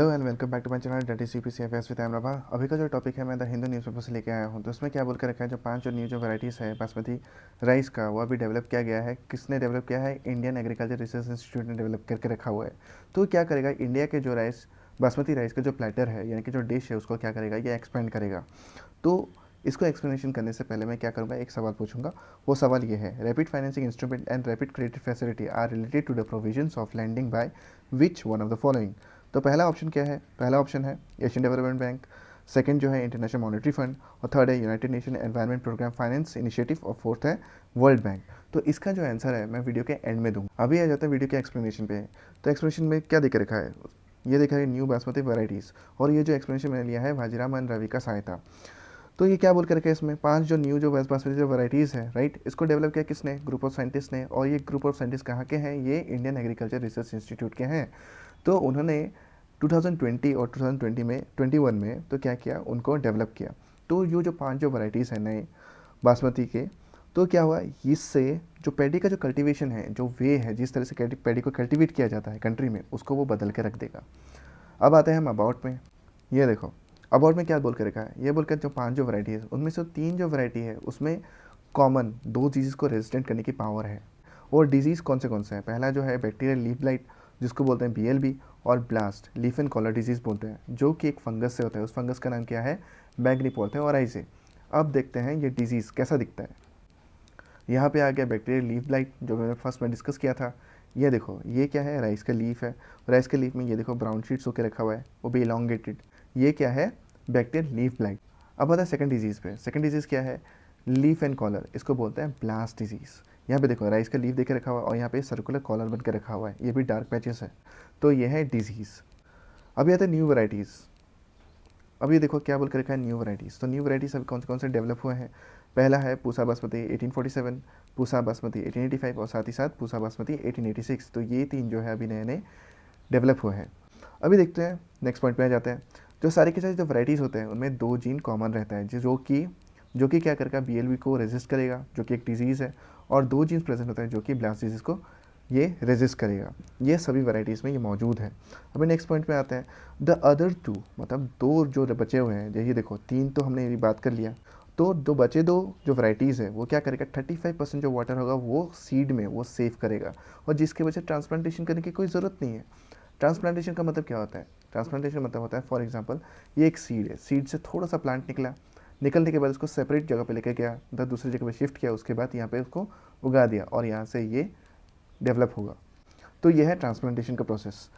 Hello and welcome back to my channel date C P C F S with अमराबा। अभी का जो topic है मैं द हिंदू न्यूज़पेपर से लेके आया हूँ। तो इसमें क्या बोल कर रखा है, जो 5 जो न्यू जो वैराइटीज़ है बासमती राइस का, वो अभी डेवलप किया गया है। किसने डेवलप किया है? इंडियन एग्रीकल्चर रिसर्च इंस्टीट्यूट ने डेवलप करके रखा हुआ है। तो क्या करेगा, इंडिया के जो राइस बासमती राइस का जो प्लेटर है यानी कि जो डिश है उसको क्या करेगा, ये एक्सपेंड करेगा। तो इसको एक्सप्लेनेशन करने से पहले मैं क्या करूँगा, एक सवाल पूछूंगा। वो सवाल ये है, rapid financing instrument and rapid credit facility are related to the provisions of lending by which one of the following. तो पहला ऑप्शन क्या है? पहला ऑप्शन है एशियन डेवलपमेंट बैंक, सेकंड जो है इंटरनेशनल मॉनेटरी फंड, और थर्ड है United Nation Environment Programme Finance Initiative, और फोर्थ है वर्ल्ड बैंक। तो इसका जो आंसर है मैं वीडियो के एंड में दूंगा। अभी आ जाता है वीडियो के एक्सप्लेनेशन पे। तो एक्सप्लेनेशन में क्या दिख रखा है, ये देखा है न्यू बासमती वैराइटीज़, और ये जो एक्सप्लेनेशन मैंने लिया है भाजीराम एंड रवि का सहायता। तो ये क्या बोल कर रखे हैं, इसमें 5 जो न्यू जो बासमती जो वैराइटीज़ है, राइट, इसको डेवलप किया किसने? ग्रुप ऑफ साइंटिस्ट ने। और ये ग्रुप ऑफ साइंटिस्ट कहाँ के हैं? ये इंडियन एग्रीकल्चर रिसर्च इंस्टीट्यूट के हैं। तो उन्होंने 2020 और 2020 में 21 में तो क्या किया, उनको डेवलप किया। तो ये जो 5 जो वैराइटीज़ हैं नए बासमती के, तो क्या हुआ, इससे जो पैडी का जो कल्टीवेशन है, जो वे है जिस तरह से पैडी को कल्टीवेट किया जाता है कंट्री में, उसको वो बदल के रख देगा। अब आते हैं हम अबाउट में। ये देखो अबाउट में क्या बोल के रखा है, ये बोलकर जो 5 जो वैरायटी है उनमें से 3 जो वैरायटी है उसमें कॉमन 2 डिजीज़ को रेजिस्टेंट करने की पावर है। और डिजीज़ कौन से हैं? पहला जो है बैक्टीरियल लीफ ब्लाइट, जिसको बोलते हैं BLB, और blast leaf and collar disease बोलते हैं, जो कि एक फंगस से होता है। उस फंगस का नाम क्या है? मैग्नीपोर्थे और से। अब देखते हैं ये डिजीज़ कैसा दिखता है। यहाँ पे आ गया बैक्टीरियल लीफ ब्लाइट, जो मैंने फर्स्ट में डिस्कस किया था। ये देखो, ये क्या है? राइस का लीफ है। राइस के लीफ में ये देखो ब्राउन शीट्स होकर रखा हुआ है, वो भी इलोंगेटेड। ये क्या है? Bacterial leaf blight. अब आता है सेकंड डिजीज़ पे। सेकंड डिजीज़ क्या है? लीफ एंड कॉलर, इसको बोलते हैं ब्लास्ट डिजीज़। यहाँ पे देखो राइस का लीफ देके रखा हुआ है, और यहाँ पे सर्कुलर कॉलर बन के रखा हुआ है, ये भी डार्क पैचेस है। तो ये है डिजीज़। अभी आता है न्यू वैराइटीज़। अब ये देखो क्या बोल कर रखा है, न्यू वैराइटीज़। तो न्यू वैराइटीज़ अभी कौन से डेवलप हुए हैं? पहला है पूसा बासमती 1847, पूसा बासमती 1885, और साथ ही साथ पूसा बासमती 1886। तो ये 3 जो है अभी नए नए डेवलप हुए हैं। अभी देखते हैं, नेक्स्ट पॉइंट पे आ जाते हैं। जो सारे के सारे जो वैराइटीज़ होते हैं उनमें 2 जीन कॉमन रहता है, जो कि क्या करेगा, BLB को रेजिस्ट करेगा, जो कि एक डिजीज़ है। और 2 जीन्स प्रेजेंट होता है जो कि ब्लास्ट डिजीज़ को ये रेजिस्ट करेगा। ये सभी वैराइटीज़ में ये मौजूद है। अभी नेक्स्ट पॉइंट पे आते हैं, द अदर 2, मतलब 2 जो बचे हुए हैं, यही देखो 3 तो हमने ये बात कर लिया। तो दो बचे 2 जो वैराइटीज़ है वो क्या करेगा, 35% जो वाटर होगा वो सीड में वो सेव करेगा, और जिसकी वजह से ट्रांसप्लांटेशन करने की कोई ज़रूरत नहीं है। ट्रांसप्लांटेशन का मतलब क्या होता है? ट्रांसप्लांटेशन मतलब होता है, फॉर एग्जांपल ये एक सीड है, सीड से थोड़ा सा प्लांट निकला, निकलने के बाद उसको सेपरेट जगह पे लेके गया, दूसरी जगह पे शिफ्ट किया, उसके बाद यहाँ पे उसको उगा दिया, और यहाँ से ये डेवलप होगा। तो ये है ट्रांसप्लांटेशन का प्रोसेस।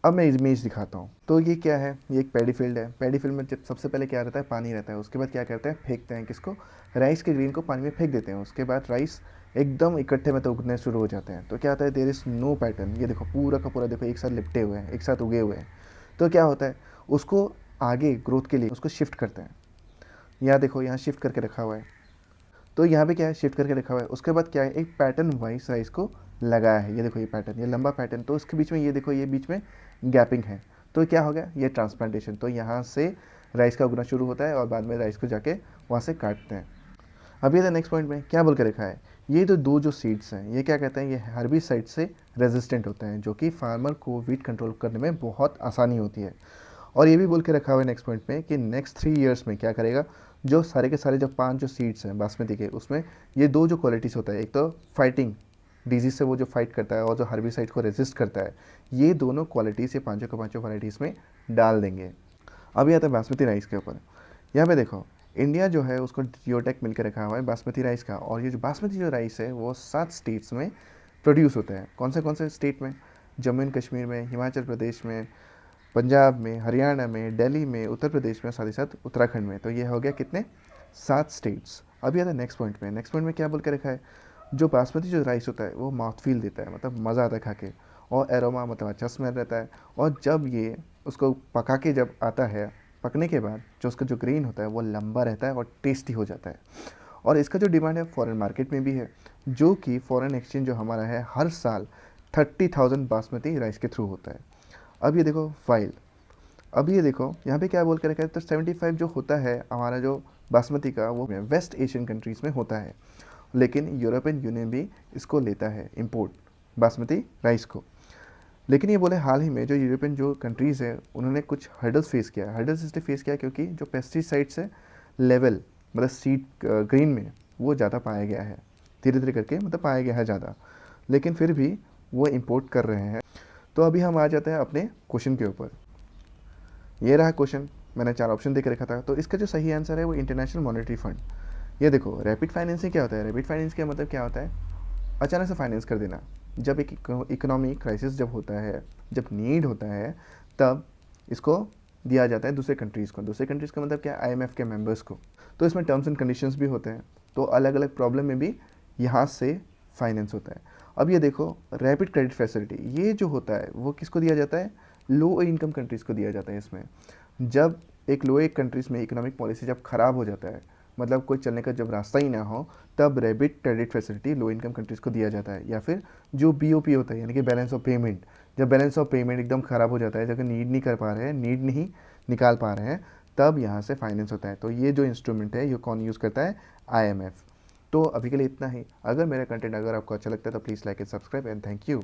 अब मैं इमेज दिखाता हूँ। तो ये क्या है, ये एक पैडी फील्ड है। पैडी फील्ड में जब सबसे पहले क्या रहता है, पानी रहता है। उसके बाद क्या करते हैं, फेंकते हैं किसको? राइस के ग्रीन को पानी में फेंक देते हैं। उसके बाद राइस एकदम इकट्ठे में तो उगने शुरू हो जाते हैं। तो क्या होता है, देयर इज़ नो पैटर्न। ये देखो पूरा का पूरा देखो एक साथ लिपटे हुए हैं, एक साथ उगे हुए हैं। तो क्या होता है, उसको आगे ग्रोथ के लिए उसको शिफ्ट करते हैं। यहाँ देखो, यहाँ शिफ्ट करके रखा हुआ है। तो यहाँ पे क्या है, शिफ्ट करके रखा हुआ है। उसके बाद क्या है, एक पैटर्न वाइज राइस को लगाया है। ये देखो ये पैटर्न, ये लंबा पैटर्न। तो उसके बीच में ये देखो, ये बीच में गैपिंग है। तो क्या हो गया, ये ट्रांसप्लांटेशन। तो यहाँ से राइस का उगना शुरू होता है, और बाद में राइस को जाके वहाँ से काटते हैं। अभी ये नेक्स्ट पॉइंट में क्या बोल के रखा है, ये तो 2 जो सीड्स हैं, ये क्या कहते हैं, ये हर्बिसाइड से रेजिस्टेंट होते हैं, जो कि फार्मर को वीट कंट्रोल करने में बहुत आसानी होती है। और ये भी बोल के रखा हुआ है नेक्स्ट पॉइंट में कि नेक्स्ट 3 ईयर्स में क्या करेगा, जो सारे के सारे जो 5 जो सीड्स हैं बासमती के, उसमें ये 2 जो क्वालिटीज़ होता है, एक तो फाइटिंग डिजीज से वो जो फाइट करता है, और जो हर्बिसाइड को रेजिस्ट करता है, ये दोनों क्वालिटीज़ ये पाँचों के पाँचों वैराइटीज़ में डाल देंगे। अभी आता है बासमती राइस के ऊपर। यहाँ पे देखो, इंडिया जो है उसको जियोटेक मिलकर रखा हुआ है बासमती राइस का। और ये जो बासमती जो राइस है वो 7 स्टेट्स में प्रोड्यूस होता है। कौन से स्टेट में? जम्मू एंड कश्मीर में, हिमाचल प्रदेश में, पंजाब में, हरियाणा में, दिल्ली में, उत्तर प्रदेश में, साथ ही साथ उत्तराखंड में। तो ये हो गया कितने? 7 स्टेट्स। अभी आता है नेक्स्ट पॉइंट में। नेक्स्ट पॉइंट में क्या बोल के रखा है, जो बासमती जो राइस होता है वो माउथ फील देता है, मतलब मज़ा आता है खा के, और एरोमा मतलब अच्छा स्मेल रहता है। और जब ये उसको पका के जब आता है, पकने के बाद जो उसका जो ग्रेन होता है वो लंबा रहता है और टेस्टी हो जाता है। और इसका जो डिमांड है फॉरेन मार्केट में भी है, जो कि फॉरेन एक्सचेंज जो हमारा है हर साल 30,000 बासमती राइस के थ्रू होता है। अब ये देखो फाइल, अब ये देखो यहाँ पे क्या बोल कर रखा है, तो 75 जो होता है हमारा जो बासमती का, वो वेस्ट एशियन कंट्रीज़ में होता है, लेकिन यूरोपियन यूनियन भी इसको लेता है इम्पोर्ट बासमती राइस को। लेकिन ये बोले हाल ही में जो यूरोपियन जो कंट्रीज़ है उन्होंने कुछ हर्डल्स फेस किया। हर्डल्स इसलिए फेस किया क्योंकि जो पेस्टिसाइड्स है लेवल, मतलब सीड ग्रीन में वो ज़्यादा पाया गया है, धीरे धीरे करके मतलब पाया गया है ज़्यादा, लेकिन फिर भी वो इंपोर्ट कर रहे हैं। तो अभी हम आ जाते हैं अपने क्वेश्चन के ऊपर। ये रहा क्वेश्चन, मैंने 4 ऑप्शन दे के रखा था। तो इसका जो सही आंसर है वो इंटरनेशनल मॉनेटरी फंड। ये देखो, रैपिड फाइनेंसिंग क्या होता है? रैपिड फाइनेंस का मतलब क्या होता है? अचानक से फाइनेंस कर देना। जब एक इकोनॉमिक क्राइसिस जब होता है, जब नीड होता है, तब इसको दिया जाता है दूसरे कंट्रीज़ को। दूसरे कंट्रीज़ का मतलब क्या? आईएमएफ के मेंबर्स को। तो इसमें टर्म्स एंड कंडीशंस भी होते हैं, तो अलग अलग प्रॉब्लम में भी यहाँ से फाइनेंस होता है। अब ये देखो, रैपिड क्रेडिट फैसिलिटी ये जो होता है वो किसको दिया जाता है? लो इनकम कंट्रीज़ को दिया जाता है। इसमें जब एक लो एक कंट्रीज़ में इकोनॉमिक पॉलिसी जब ख़राब हो जाता है, मतलब कोई चलने का जब रास्ता ही ना हो, तब rapid credit facility low income countries को दिया जाता है। या फिर जो बीओपी होता है, यानी कि बैलेंस ऑफ पेमेंट, जब बैलेंस ऑफ पेमेंट एकदम ख़राब हो जाता है, जब नीड नहीं कर पा रहे हैं, नीड नहीं निकाल पा रहे हैं, तब यहाँ से फाइनेंस होता है। तो ये जो इंस्ट्रूमेंट है ये कौन यूज़ करता है? आईएमएफ। तो अभी के लिए इतना ही। अगर मेरा कंटेंट अगर आपको अच्छा लगता है तो please like and subscribe and thank you.